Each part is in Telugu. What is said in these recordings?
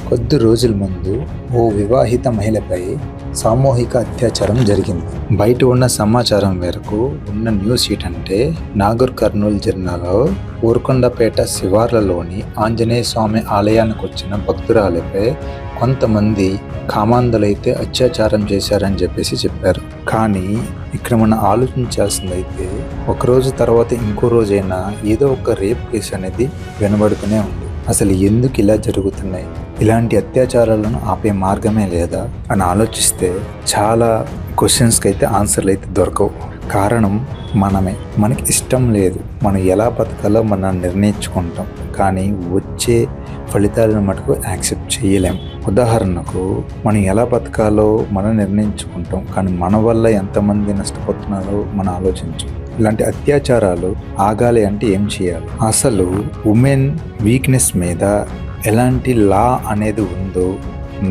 కొద్ది రోజుల ముందు ఓ వివాహిత మహిళపై సామూహిక అత్యాచారం జరిగింది. బయట ఉన్న సమాచారం మేరకు ఉన్న న్యూస్ ఏంటంటే నాగర్ కర్నూలు జిల్లాలో ఊరుకొండపేట శివార్లలోని ఆంజనేయ స్వామి ఆలయానికి వచ్చిన భక్తురాలపై కొంతమంది కామాంధులైతే అత్యాచారం చేశారని చెప్పారు. కానీ ఇక్కడ మనం ఆలోచించాల్సిందైతే ఒకరోజు తర్వాత ఇంకో రోజైనా ఏదో ఒక రేప్ కేసు అనేది వినబడుతూనే ఉంది. అసలు ఎందుకు ఇలా జరుగుతున్నాయి? ఇలాంటి అత్యాచారాలను ఆపే మార్గమే లేదా అని ఆలోచిస్తే చాలా క్వశ్చన్స్కి అయితే ఆన్సర్లు అయితే దొరకవు. కారణం మనమే. మనకి ఇష్టం లేదు, మనం ఎలా బతకాలో మనం నిర్ణయించుకుంటాం, కానీ వచ్చే ఫలితాలను మటుకు యాక్సెప్ట్ చేయలేం. ఉదాహరణకు మనం ఎలా బతకాలో మనం నిర్ణయించుకుంటాం, కానీ మన వల్ల ఎంతమంది నష్టపోతున్నారో మనం ఆలోచించం. ఇలాంటి అత్యాచారాలు ఆగాలి అంటే ఏం చేయాలి? అసలు ఉమెన్ వీక్నెస్ మీద ఎలాంటి లా అనేది ఉందో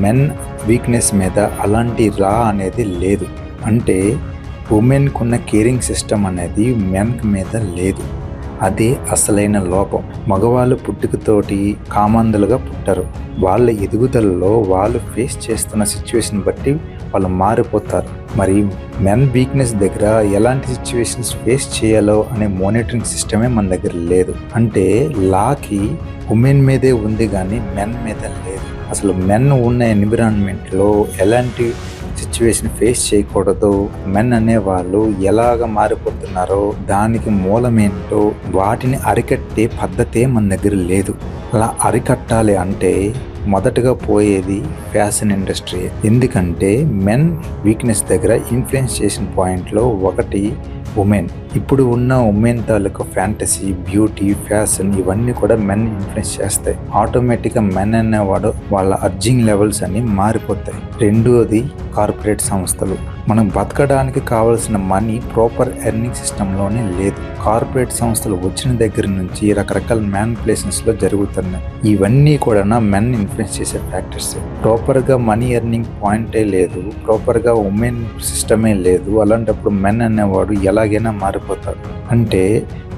మెన్ వీక్నెస్ మీద అలాంటి లా అనేది లేదు. అంటే ఉమెన్కు ఉన్న కేరింగ్ సిస్టమ్ అనేది మెన్ మీద లేదు. అది అసలైన లోపం. మగవాళ్ళు పుట్టుకతోటి కామాంధులుగా పుట్టరు. వాళ్ళ ఎదుగుదలలో వాళ్ళు ఫేస్ చేస్తున్న సిచ్యువేషన్ బట్టి వాళ్ళు మారిపోతారు. మరి మెన్ వీక్నెస్ దగ్గర ఎలాంటి సిచ్యువేషన్స్ ఫేస్ చేయాలో అనే మానిటరింగ్ సిస్టమే మన దగ్గర లేదు. అంటే లాకి ఉమెన్ మీదే ఉంది కానీ మెన్ మీద లేదు. అసలు మెన్ ఉన్న ఎన్విరాన్మెంట్లో ఎలాంటి సిచ్యువేషన్ ఫేస్ చేయకూడదు, మెన్ అనేవాళ్ళు ఎలాగ మారిపోతున్నారో దానికి మూలమేంటో వాటిని అరికట్టే పద్ధతే మన దగ్గర లేదు. అలా అరికట్టాలి అంటే మొదటగా పోయేది ఫ్యాషన్ ఇండస్ట్రీ. ఎందుకంటే మెన్ వీక్నెస్ దగ్గర ఇన్ఫ్లుయెన్స్ చేసిన పాయింట్లో ఒకటి ఉమెన్. ఇప్పుడు ఉన్న ఉమెన్ తాలూకు ఫ్యాంటసీ, బ్యూటీ, ఫ్యాషన్ ఇవన్నీ కూడా మెన్ ఇన్ఫ్లుయెన్స్ చేస్తాయి. ఆటోమేటిక్గా మెన్ అనేవాడు వాళ్ళ అర్జింగ్ లెవెల్స్ అన్ని మారిపోతాయి. రెండోది కార్పొరేట్ సంస్థలు. మనం బతకడానికి కావాల్సిన మనీ ప్రాపర్ ఎర్నింగ్ సిస్టంలోనే లేదు. కార్పొరేట్ సంస్థలు వచ్చిన దగ్గర నుంచి రకరకాల మ్యానిపులేషన్స్లో జరుగుతున్నాయి. ఇవన్నీ కూడా మెన్ ఇన్ఫ్లుయెన్స్ చేసే ఫ్యాక్టర్స్. ప్రాపర్గా మనీ ఎర్నింగ్ పాయింటే లేదు, ప్రాపర్గా ఉమెన్ సిస్టమే లేదు. అలాంటప్పుడు మెన్ అనేవాడు ఎలాగైనా మారిపోతాడు. అంటే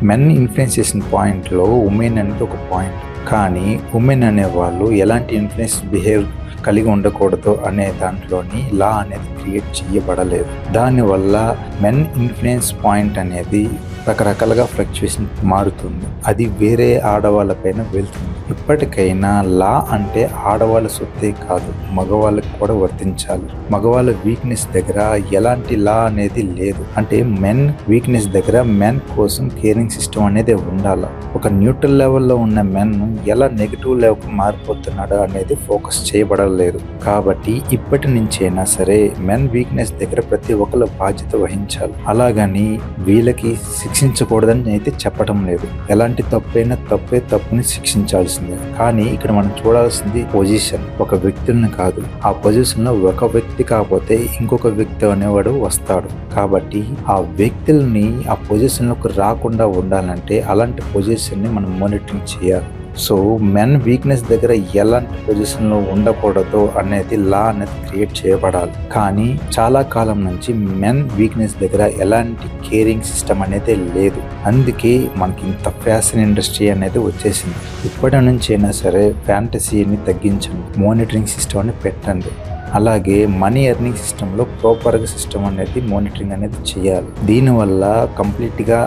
మెన్ ఇన్ఫ్లుయెన్స్ చేసిన పాయింట్లో ఉమెన్ అనేది ఒక పాయింట్. కానీ ఉమెన్ అనేవాళ్ళు ఎలాంటి ఇన్ఫ్లుయెన్స్ బిహేవ్ కలిగి ఉండకూడదు అనే దాంట్లోని లా అనేది క్రియేట్ చేయబడలేదు. దానివల్ల మెన్ ఇన్ఫ్లుయెన్స్ పాయింట్ అనేది రకరకాలుగా ఫ్లక్చుయేషన్ మారుతుంది. అది వేరే ఆడవాళ్ళపైన వెళ్తుంది. ఇప్పటికైనా లా అంటే ఆడవాళ్ళ సొత్తే కాదు, మగవాళ్ళకి కూడా వర్తించాలి. మగవాళ్ళ వీక్నెస్ దగ్గర ఎలాంటి లా అనేది లేదు. అంటే మెన్ వీక్నెస్ దగ్గర మెన్ కోసం కేరింగ్ సిస్టమ్ అనేది ఉండాలి. ఒక న్యూట్రల్ లెవెల్లో ఉన్న మెన్ ఎలా నెగిటివ్ లెవెల్కి మారిపోతున్నాడు అనేది ఫోకస్ చేయబడలేదు. కాబట్టి ఇప్పటి నుంచైనా సరే మెన్ వీక్నెస్ దగ్గర ప్రతి ఒక్కరు బాధ్యత వహించాలి. అలాగని వీళ్ళకి శిక్షించకూడదని అయితే చెప్పడం లేదు. ఎలాంటి తప్పైనా తప్పుని శిక్షించాల్సిందే. కానీ ఇక్కడ మనం చూడాల్సింది పొజిషన్, ఒక వ్యక్తులను కాదు. ఆ పొజిషన్ లో ఒక వ్యక్తి కాకపోతే ఇంకొక వ్యక్తి అనేవాడు వస్తాడు. కాబట్టి ఆ వ్యక్తుల్ని ఆ పొజిషన్ లోకి రాకుండా ఉండాలంటే అలాంటి పొజిషన్ ని మనం మానిటరింగ్ చేయాలి. సో మెన్ వీక్నెస్ దగ్గర ఎలాంటి పొజిషన్లో ఉండకూడదు అనేది లా అనేది క్రియేట్ చేయబడాలి. కానీ చాలా కాలం నుంచి మెన్ వీక్నెస్ దగ్గర ఎలాంటి కేరింగ్ సిస్టమ్ అనేది లేదు. అందుకే మనకి ఇంత ఫ్యాషన్ ఇండస్ట్రీ అనేది వచ్చేసింది. ఇప్పటి నుంచి అయినా సరే ఫ్యాంటసీని తగ్గించండి, మానిటరింగ్ సిస్టమ్ అని పెట్టండి. అలాగే మనీ ఎర్నింగ్ సిస్టంలో ప్రాపర్గా సిస్టమ్ అనేది మానిటరింగ్ అనేది చేయాలి. దీనివల్ల కంప్లీట్గా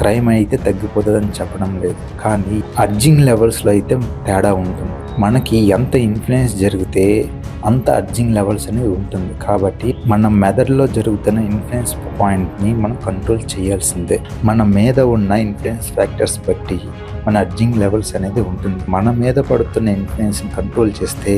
క్రైమ్ అయితే తగ్గిపోతుందని చెప్పడం లేదు, కానీ అర్జింగ్ లెవెల్స్లో అయితే తేడా ఉంటుంది. మనకి ఎంత ఇన్ఫ్లుయెన్స్ జరిగితే అంత అర్జింగ్ లెవెల్స్ అనేది ఉంటుంది. కాబట్టి మన మెదడులో జరుగుతున్న ఇన్ఫ్లుయెన్స్ పాయింట్ని మనం కంట్రోల్ చేయాల్సిందే. మన మీద ఉన్న ఇన్ఫ్లుయెన్స్ ఫ్యాక్టర్స్ బట్టి మన అర్జింగ్ లెవెల్స్ అనేది ఉంటుంది. మన మీద పడుతున్న ఇన్ఫ్లుయెన్స్ని కంట్రోల్ చేస్తే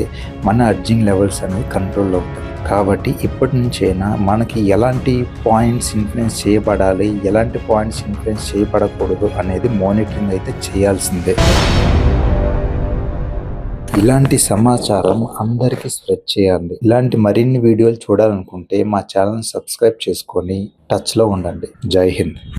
మన అర్జింగ్ లెవెల్స్ అనేది కంట్రోల్లో ఉంటుంది. కాబట్టి ఇప్పటి నుంచైనా మనకి ఎలాంటి పాయింట్స్ ఇన్ఫ్లుయెన్స్ చేయబడాలి, ఎలాంటి పాయింట్స్ ఇన్ఫ్లుయెన్స్ చేయబడకూడదు అనేది మానిటరింగ్ అయితే చేయాల్సిందే. ఇలాంటి సమాచారం అందరికీ స్ప్రెడ్ చేయండి. ఇలాంటి మరిన్ని వీడియోలు చూడాలనుకుంటే మా ఛానల్ సబ్స్క్రైబ్ చేసుకొని టచ్లో ఉండండి. జై హింద్.